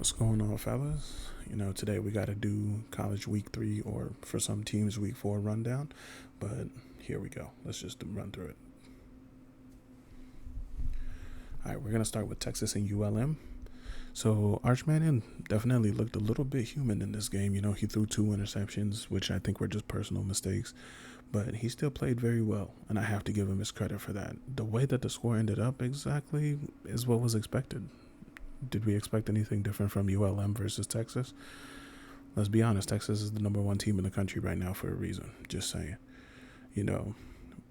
What's going on, fellas? Today we got to do college week 3 or for some teams week 4 rundown, but here we go. Let's just run through it. All right, we're going to start with Texas and ULM. So Arch Manning definitely looked a little bit human in this game. He threw 2 interceptions, which I think were just personal mistakes, but he still played very well, and I have to give him his credit for that. The way that the score ended up exactly is what was expected. Did we expect anything different from ULM versus Texas? Let's be honest, Texas is the number 1 team in the country right now for a reason. Just saying.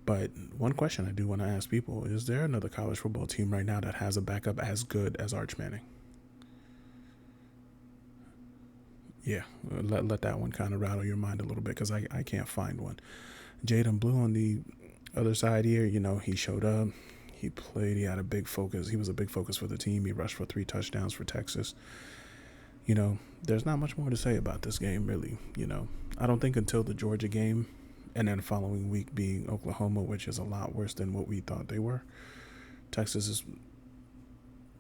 But one question I do want to ask people, is there another college football team right now that has a backup as good as Arch Manning? Yeah, let that one kind of rattle your mind a little bit because I can't find one. Jaden Blue on the other side here, he showed up. He played. He had a big focus. He was a big focus for the team. He rushed for 3 touchdowns for Texas. There's not much more to say about this game, really. I don't think until the Georgia game and then following week being Oklahoma, which is a lot worse than what we thought they were, Texas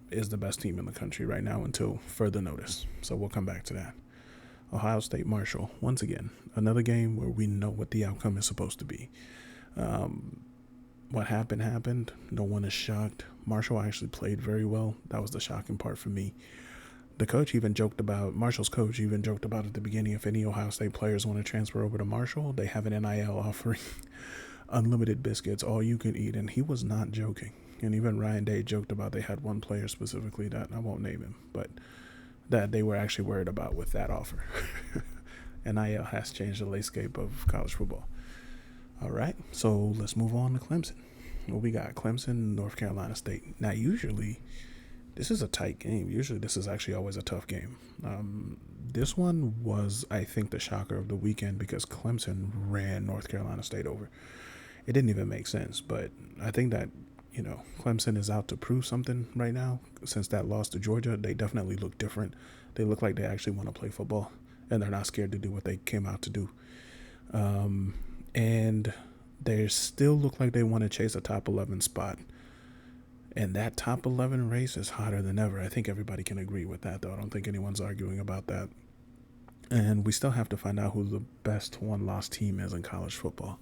is the best team in the country right now until further notice. So we'll come back to that. Ohio State Marshall, once again, another game where we know what the outcome is supposed to be. What happened. No one is shocked. Marshall actually played very well. That was the shocking part for me. Marshall's coach even joked about at the beginning, if any Ohio State players want to transfer over to Marshall, they have an NIL offering unlimited biscuits, all you can eat. And he was not joking. And even Ryan Day joked about they had one player specifically that I won't name him, but that they were actually worried about with that offer. NIL has changed the landscape of college football. All right, so let's move on to Clemson. Well, we got Clemson, North Carolina State. Now, usually, this is a tight game. Usually, this is actually always a tough game. This one was, I think, the shocker of the weekend because Clemson ran North Carolina State over. It didn't even make sense, but I think that, Clemson is out to prove something right now. Since that loss to Georgia, they definitely look different. They look like they actually want to play football, and they're not scared to do what they came out to do. And they still look like they want to chase a top 11 spot. And that top 11 race is hotter than ever. I think everybody can agree with that, though. I don't think anyone's arguing about that. And we still have to find out who the best one-loss team is in college football.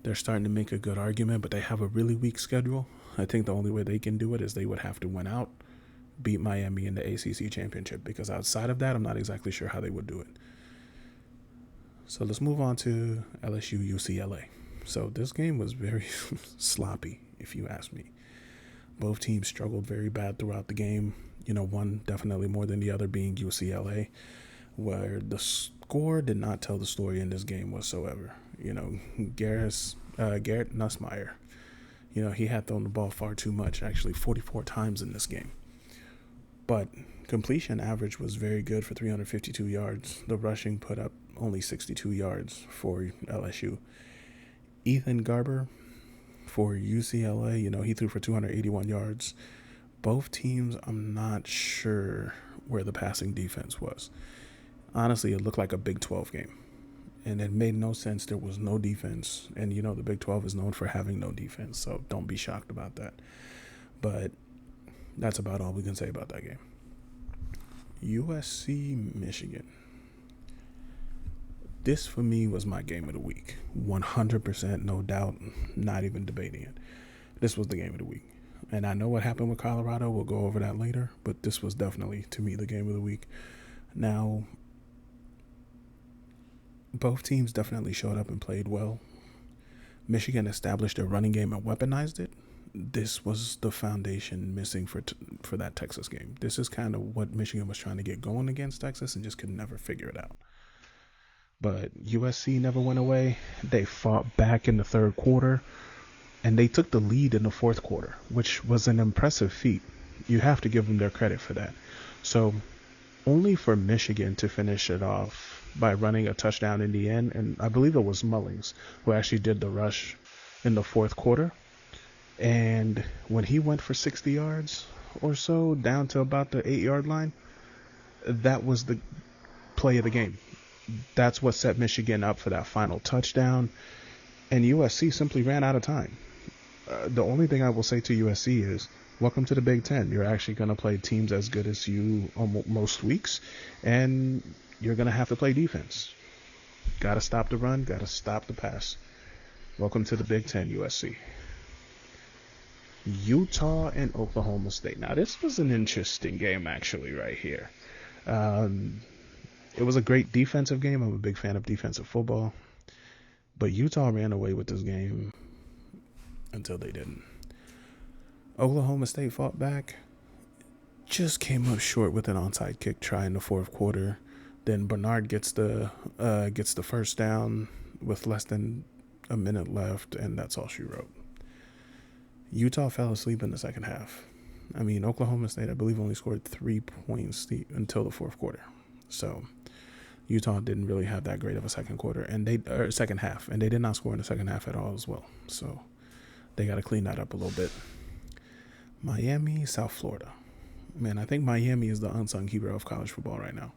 They're starting to make a good argument, but they have a really weak schedule. I think the only way they can do it is they would have to win out, beat Miami in the ACC championship, because outside of that, I'm not exactly sure how they would do it. So let's move on to LSU UCLA. So this game was very sloppy, if you ask me. Both teams struggled very bad throughout the game. One definitely more than the other being UCLA, where the score did not tell the story in this game whatsoever. Garrett Nussmeier, he had thrown the ball far too much, actually 44 times in this game. But completion average was very good for 352 yards. The rushing put up only 62 yards for LSU. Ethan Garber for UCLA, he threw for 281 yards. Both teams, I'm not sure where the passing defense was. Honestly, it looked like a Big 12 game. And it made no sense. There was no defense. And, the Big 12 is known for having no defense. So don't be shocked about that. But that's about all we can say about that game. USC, Michigan. This, for me, was my game of the week. 100%, no doubt, not even debating it. This was the game of the week. And I know what happened with Colorado. We'll go over that later. But this was definitely, to me, the game of the week. Now, both teams definitely showed up and played well. Michigan established a running game and weaponized it. This was the foundation missing for that Texas game. This is kind of what Michigan was trying to get going against Texas and just could never figure it out. But USC never went away. They fought back in the third quarter, and they took the lead in the fourth quarter, which was an impressive feat. You have to give them their credit for that. So only for Michigan to finish it off by running a touchdown in the end, and I believe it was Mullings who actually did the rush in the fourth quarter. And when he went for 60 yards or so, down to about the 8-yard line, that was the play of the game. That's what set Michigan up for that final touchdown. And USC simply ran out of time. The only thing I will say to USC is, welcome to the Big Ten. You're actually going to play teams as good as you most weeks, and you're going to have to play defense. Got to stop the run, got to stop the pass. Welcome to the Big Ten, USC. Utah and Oklahoma State. Now, this was an interesting game, actually, right here. It was a great defensive game. I'm a big fan of defensive football. But Utah ran away with this game until they didn't. Oklahoma State fought back. Just came up short with an onside kick try in the fourth quarter. Then Bernard gets the first down with less than a minute left, and that's all she wrote. Utah fell asleep in the second half. I mean, Oklahoma State, I believe, only scored 3 points until the fourth quarter. So Utah didn't really have that great of a second half, and they did not score in the second half at all as well. So they got to clean that up a little bit. Miami, South Florida. Man, I think Miami is the unsung hero of college football right now.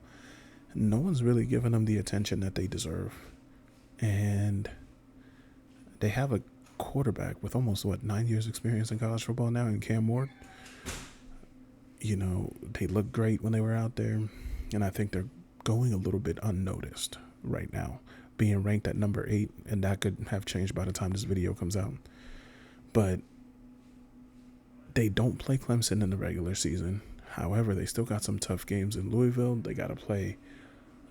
No one's really giving them the attention that they deserve. And they have a quarterback with almost, 9 years experience in college football now in Cam Ward. You know, they looked great when they were out there. And I think they're going a little bit unnoticed right now, being ranked at number 8. And that could have changed by the time this video comes out. But they don't play Clemson in the regular season. However, they still got some tough games in Louisville. They got to play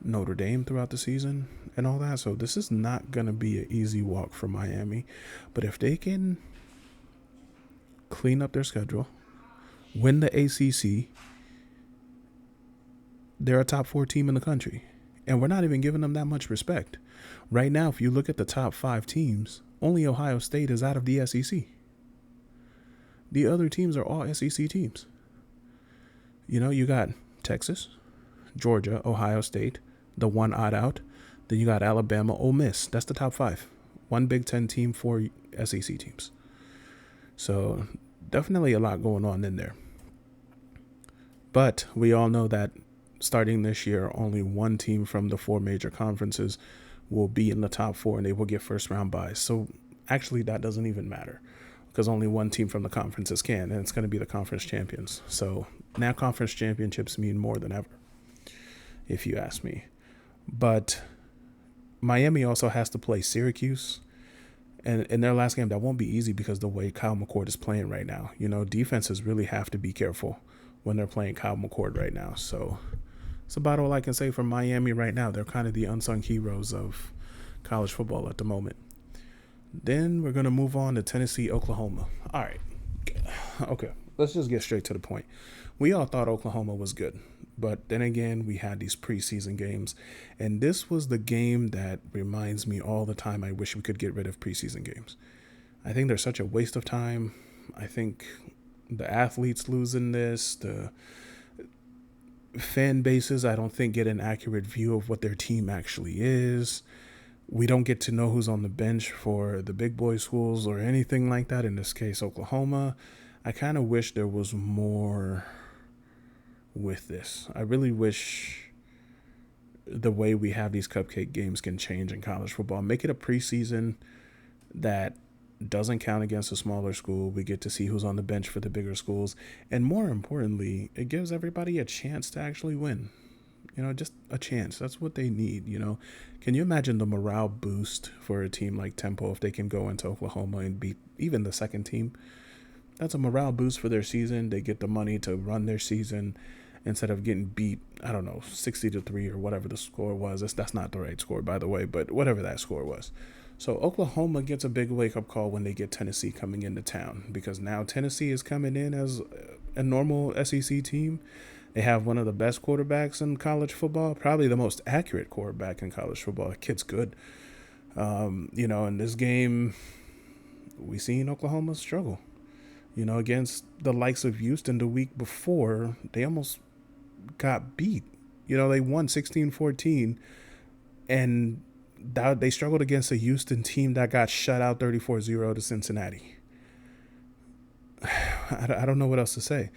Notre Dame throughout the season and all that. So this is not going to be an easy walk for Miami. But if they can clean up their schedule, win the ACC, they're a top 4 team in the country. And we're not even giving them that much respect. Right now, if you look at the top 5 teams, only Ohio State is out of the SEC. The other teams are all SEC teams. You know, you got Texas, Georgia, Ohio State, the one odd out. Then you got Alabama, Ole Miss. That's the top 5. 1 Big Ten team, 4 SEC teams. So definitely a lot going on in there. But we all know that starting this year, only 1 team from the 4 major conferences will be in the top 4 and they will get first round byes. So actually that doesn't even matter, because only 1 team from the conferences can, and it's going to be the conference champions. So now conference championships mean more than ever, if you ask me. But Miami also has to play Syracuse. And in their last game, that won't be easy because the way Kyle McCord is playing right now. You know, defenses really have to be careful when they're playing Kyle McCord right now. So it's about all I can say for Miami right now. They're kind of the unsung heroes of college football at the moment. Then we're going to move on to Tennessee, Oklahoma. All right. Okay. Let's just get straight to the point. We all thought Oklahoma was good. But then again, we had these preseason games. And this was the game that reminds me all the time I wish we could get rid of preseason games. I think they're such a waste of time. I think the athletes losing this, the fan bases, I don't think get an accurate view of what their team actually is. We don't get to know who's on the bench for the big boy schools or anything like that. In this case, Oklahoma. I kind of wish there was more with this. I really wish the way we have these cupcake games can change in college football. Make it a preseason that doesn't count against a smaller school. We get to see who's on the bench for the bigger schools. And more importantly, it gives everybody a chance to actually win. You know, just a chance. That's what they need, you know. Can you imagine the morale boost for a team like Temple if they can go into Oklahoma and beat even the second team? That's a morale boost for their season. They get the money to run their season instead of getting beat, 60-3 or whatever the score was. That's not the right score, by the way, but whatever that score was. So Oklahoma gets a big wake-up call when they get Tennessee coming into town, because now Tennessee is coming in as a normal SEC team. They have one of the best quarterbacks in college football, probably the most accurate quarterback in college football. The kid's good. In this game, we seen Oklahoma struggle. Against the likes of Houston the week before, they almost got beat. They won 16-14, and they struggled against a Houston team that got shut out 34-0 to Cincinnati. I don't know what else to say.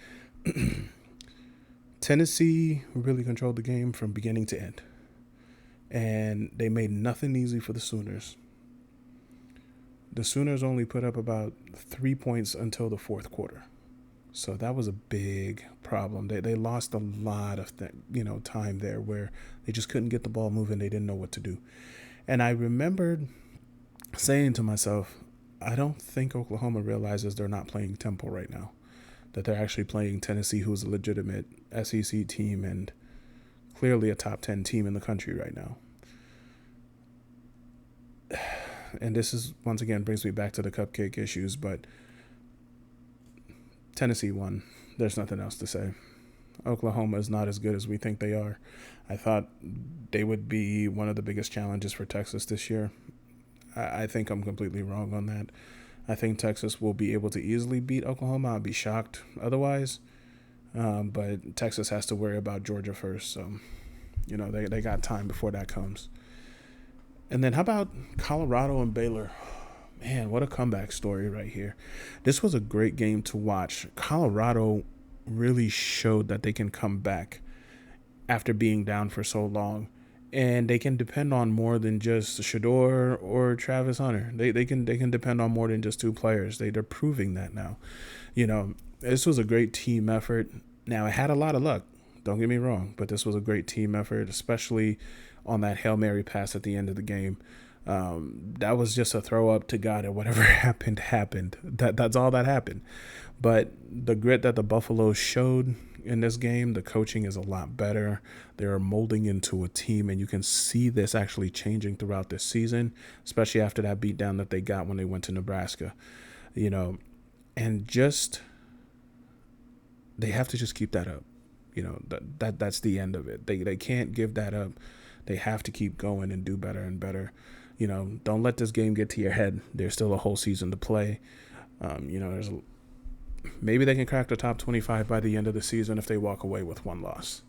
Tennessee really controlled the game from beginning to end, and they made nothing easy for the Sooners. the Sooners only put up about 3 points until the fourth quarter. So that was a big problem. They lost a lot of time there where they just couldn't get the ball moving. They didn't know what to do. And I remembered saying to myself, I don't think Oklahoma realizes they're not playing Temple right now, that they're actually playing Tennessee, who's a legitimate SEC team and clearly a top 10 team in the country right now. And this is, once again, brings me back to the cupcake issues, but Tennessee won. There's nothing else to say. Oklahoma is not as good as we think they are. I thought they would be one of the biggest challenges for Texas this year. I think I'm completely wrong on that. I think Texas will be able to easily beat Oklahoma. I'll be shocked otherwise. But Texas has to worry about Georgia first. So, they got time before that comes. And then how about Colorado and Baylor? Man, what a comeback story right here. This was a great game to watch. Colorado really showed that they can come back after being down for so long. And they can depend on more than just Shedeur or Travis Hunter. They can depend on more than just two players. They're proving that now. This was a great team effort. Now, it had a lot of luck. Don't get me wrong. But this was a great team effort, especially on that Hail Mary pass at the end of the game. That was just a throw up to God, and whatever happened. That's all that happened. But the grit that the Buffaloes showed in this game, the coaching is a lot better. They're molding into a team, and you can see this actually changing throughout this season, especially after that beatdown that they got when they went to Nebraska. And just they have to just keep that up. That's the end of it. They can't give that up. They have to keep going and do better and better. Don't let this game get to your head. There's still a whole season to play. Maybe they can crack the top 25 by the end of the season if they walk away with one loss.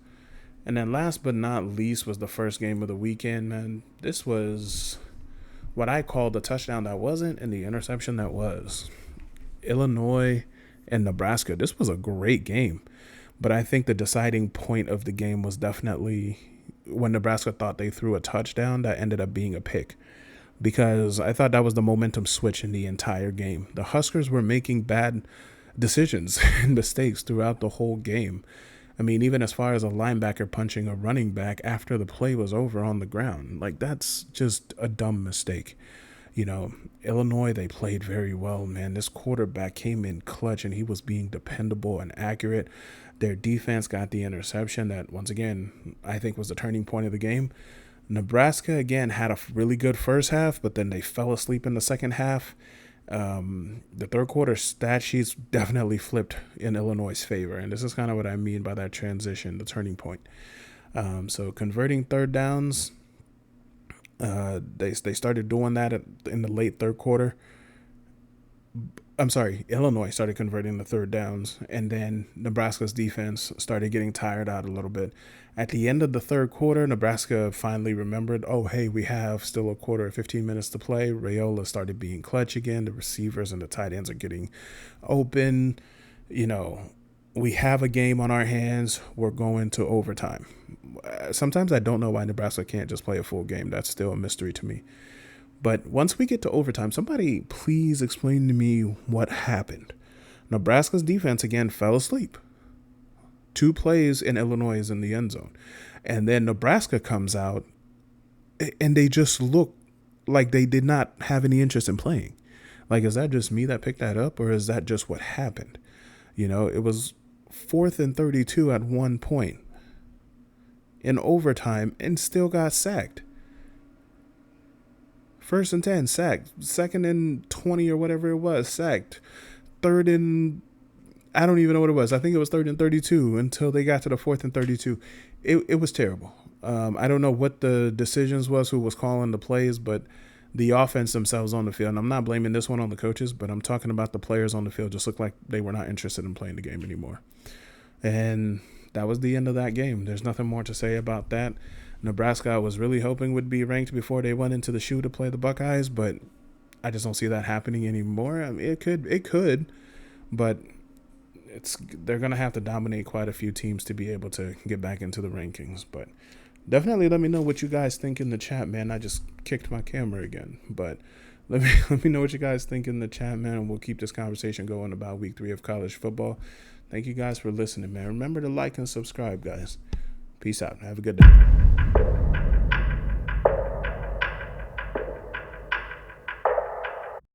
And then last but not least was the first game of the weekend, man. This was what I call the touchdown that wasn't and the interception that was. Illinois and Nebraska. This was a great game. But I think the deciding point of the game was definitely when Nebraska thought they threw a touchdown that ended up being a pick. Because I thought that was the momentum switch in the entire game. The Huskers were making bad decisions and mistakes throughout the whole game. I mean, even as far as a linebacker punching a running back after the play was over on the ground. That's just a dumb mistake. Illinois, they played very well, man. This quarterback came in clutch, and he was being dependable and accurate. Their defense got the interception that, once again, I think was the turning point of the game. Nebraska, again, had a really good first half, but then they fell asleep in the second half. The third quarter stat sheets definitely flipped in Illinois' favor, and this is kind of what I mean by that transition, the turning point. So converting third downs, they started doing that in the late third quarter. Illinois started converting the third downs, and then Nebraska's defense started getting tired out a little bit. At the end of the third quarter, Nebraska finally remembered, oh, hey, we have still a quarter of 15 minutes to play. Raiola started being clutch again. The receivers and the tight ends are getting open. We have a game on our hands. We're going to overtime. Sometimes I don't know why Nebraska can't just play a full game. That's still a mystery to me. But once we get to overtime, somebody please explain to me what happened. Nebraska's defense again fell asleep. 2 plays in Illinois is in the end zone. And then Nebraska comes out and they just look like they did not have any interest in playing. Is that just me that picked that up, or is that just what happened? It was 4th and 32 at one point in overtime and still got sacked. 1st and 10, sacked. 2nd and 20 or whatever it was, sacked. 3rd and I don't even know what it was. I think it was 3rd and 32 until they got to the 4th and 32. It was terrible. I don't know what the decisions was, who was calling the plays, but the offense themselves on the field, and I'm not blaming this one on the coaches, but I'm talking about the players on the field, just looked like they were not interested in playing the game anymore. And that was the end of that game. There's nothing more to say about that. Nebraska, I was really hoping would be ranked before they went into the shoe to play the Buckeyes, but I just don't see that happening anymore. I mean, it could, but they're going to have to dominate quite a few teams to be able to get back into the rankings. But definitely let me know what you guys think in the chat, man. I just kicked my camera again, but Let me know what you guys think in the chat, man, and we'll keep this conversation going about week 3 of college football. Thank you guys for listening, man. Remember to like and subscribe, guys. Peace out. Have a good day.